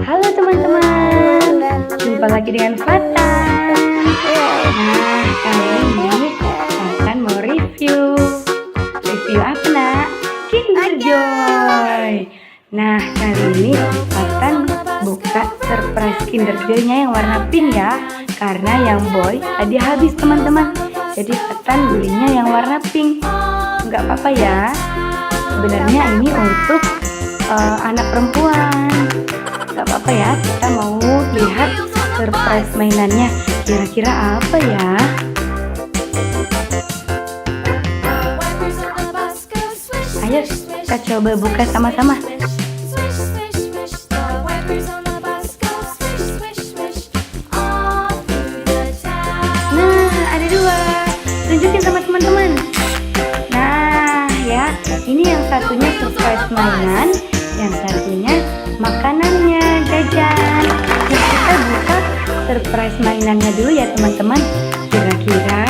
Halo teman-teman, jumpa lagi dengan Fata. Nah, kali ini akan mau review apa nak? Kinder Joy. Nah, kali ini Fatan buka surprise Kinder Joy-nya yang warna pink ya, karena yang boy tadi habis teman-teman. Jadi Fatan belinya yang warna pink. Nggak apa-apa ya. Sebenarnya ini untuk anak perempuan. Gak apa-apa ya, kita mau lihat surprise mainannya. Kira-kira apa ya? Ayo kita coba buka sama-sama. Nah, ada dua. Tunjukin sama teman-teman. Nah ya, ini yang satunya surprise mainan, yang satunya makanannya, jajan. Nah, kita buka surprise mainannya dulu ya teman-teman. Kira-kira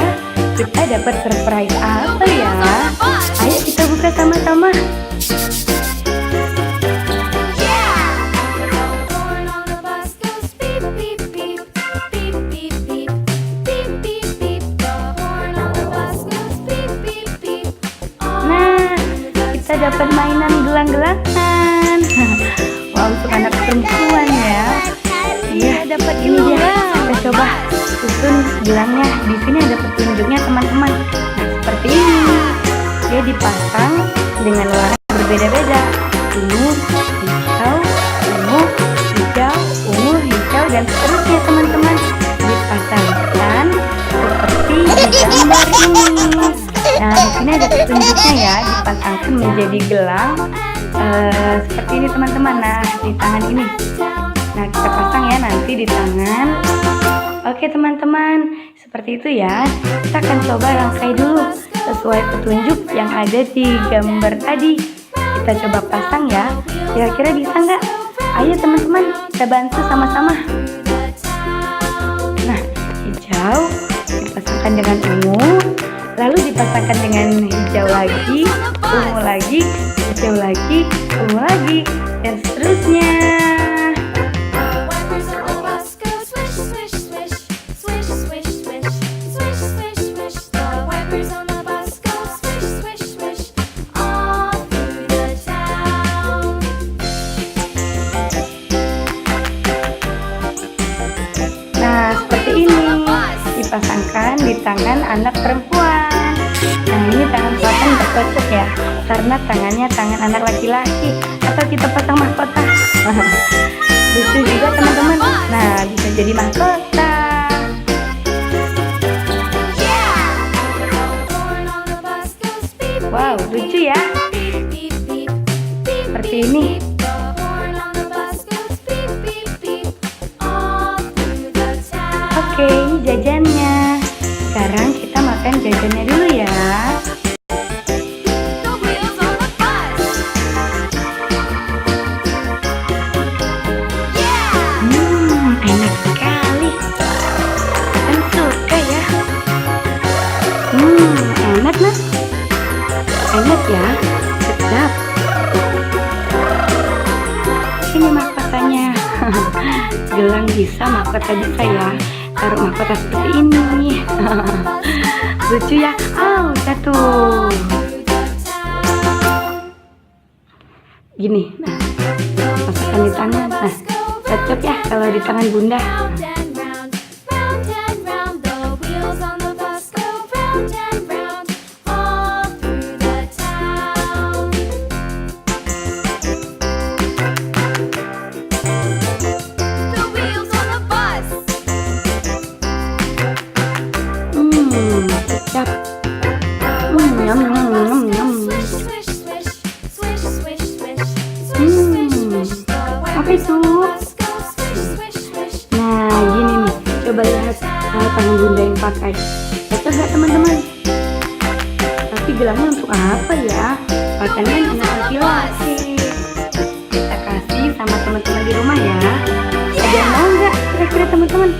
kita dapat surprise apa ya? Ayo kita buka sama-sama. Nah, kita dapat mainan gelang-gelangan. Wow, untuk anak perempuan ya. Iya, dapat ini dia. Kita coba susun gelangnya. Di sini ada petunjuknya teman-teman. Nah, seperti ini. Dia dipasang dengan warna berbeda-beda. Ungu, hijau, hijau, dan seterusnya teman-teman. Dipasangkan seperti di gambar ini. Nah, di sini ada petunjuknya ya. Dipasangkan menjadi gelang. Seperti ini teman-teman. Nah, di tangan ini. Nah, kita pasang ya nanti di tangan. Oke teman-teman, seperti itu ya. Kita akan coba rangkai dulu sesuai petunjuk yang ada di gambar tadi. Kita coba pasang ya. Kira-kira bisa nggak? Ayo teman-teman, kita bantu sama-sama. Nah, hijau dipasangkan dengan ungu, lalu dipasangkan dengan hijau lagi, ungu lagi, hijau lagi, ungu lagi, dan seterusnya. Nah, seperti ini dipasangkan di tangan anak perempuan. Nah, ini tangan Fatan bercocok ya, karena tangannya tangan anak laki-laki. Atau kita pasang mahkota. Lucu juga teman-teman. Nah, bisa jadi mahkota. Wow, lucu ya. Seperti ini. Oke, ini jajannya. Sekarang kita makan jajannya dulu ya. Enak sekali. Kan suka ya. Enak nah. Enak ya. Sedap. Ini mahkotanya. Gelang bisa, mahkota bisa ya. Taruh mahkota seperti ini. Lucu ya. Oh, jatuh. Gini. Nah, masukkan di tangan. Nah, cocok ya kalau di tangan bunda. Sedap. Nyam nyam nyam nyam. Apa itu? Nah, gini nih. Coba lihat tangan bunda yang pakai. Cocok nggak teman-teman? Tapi gelangnya untuk apa ya? Pakainya anak laki-laki. Kita kasih sama teman-teman di rumah ya. Ada yang mau nggak? Kira-kira teman-teman?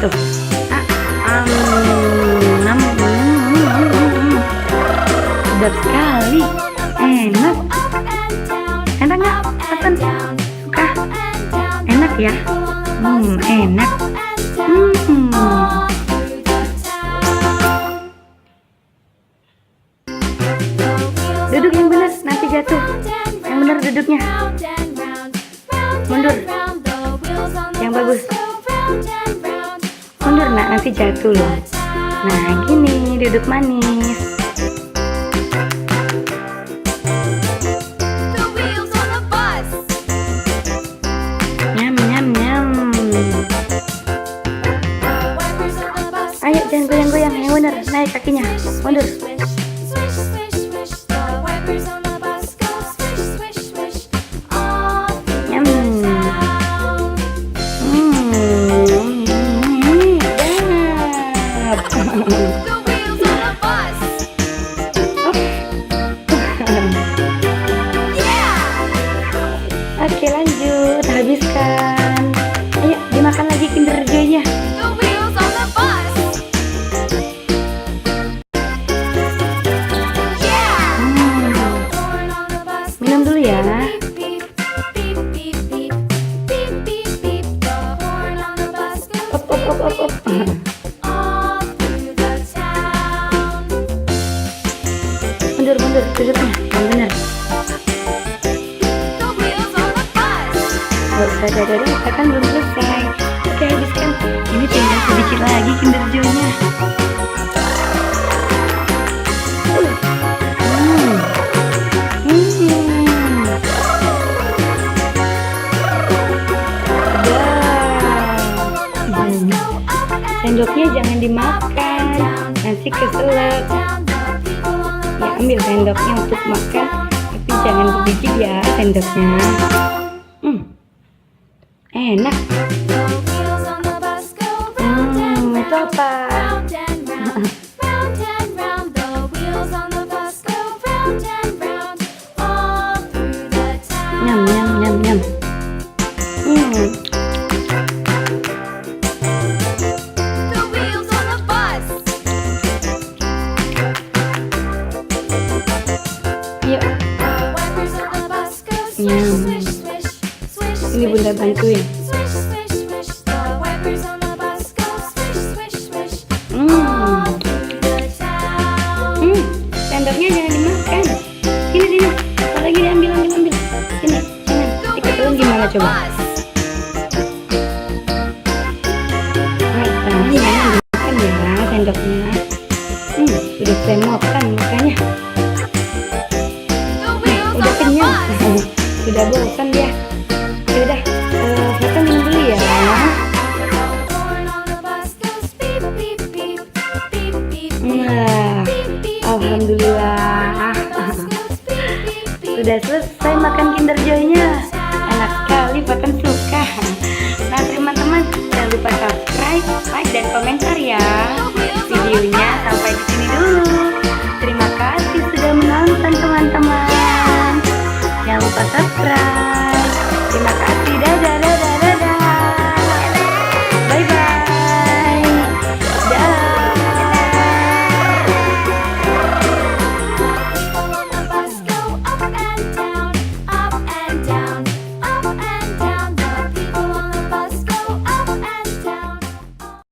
tuh? Sedap sekali, enak. Enak nggak, Fatan? Suka? Enak ya? Enak. Duduk yang benar, nanti jatuh. Yang benar duduknya. Mundur. Yang bagus. Mundur nak, nanti jatuh loh. Nah gini, duduk manis. Nyam nyam nyam. Ayo jangan goyang-goyang, yang benar. Naik kakinya, mundur. Oke lanjut, habiskan. Ayo dimakan lagi Kinder Joy-nya. Minum dulu ya. Op. Mundur duduknya, yang benar. Gak usah dadari, kita kan belum selesai. Oke habiskan. Ini tinggal sedikit lagi Kinder Joy-nya. Sendoknya jangan dimakan, nanti keselak. Ya ambil sendoknya untuk makan, tapi jangan digigit ya sendoknya. Enak. Itu apa? Nyam nyam nyam nyam. Yuk. Nyam. Ini bunda bantuin. Sendoknya jangan dimakan. Sini. Kalau lagi diambil. Sini. Ikat telur gimana coba? Jangan dimakan ya sendoknya. Udah saya makan makanya. Udah kenyang. Sudah bosan dia. Yaudah, kita minum dulu ya. Alhamdulillah. Sudah selesai makan Kinder Joy-nya. Enak sekali, Fatan suka. Nah teman-teman, jangan lupa subscribe, like, dan komentar ya. Videonya sampai di sini dulu. Terima kasih sudah menonton teman-teman. Jangan lupa subscribe.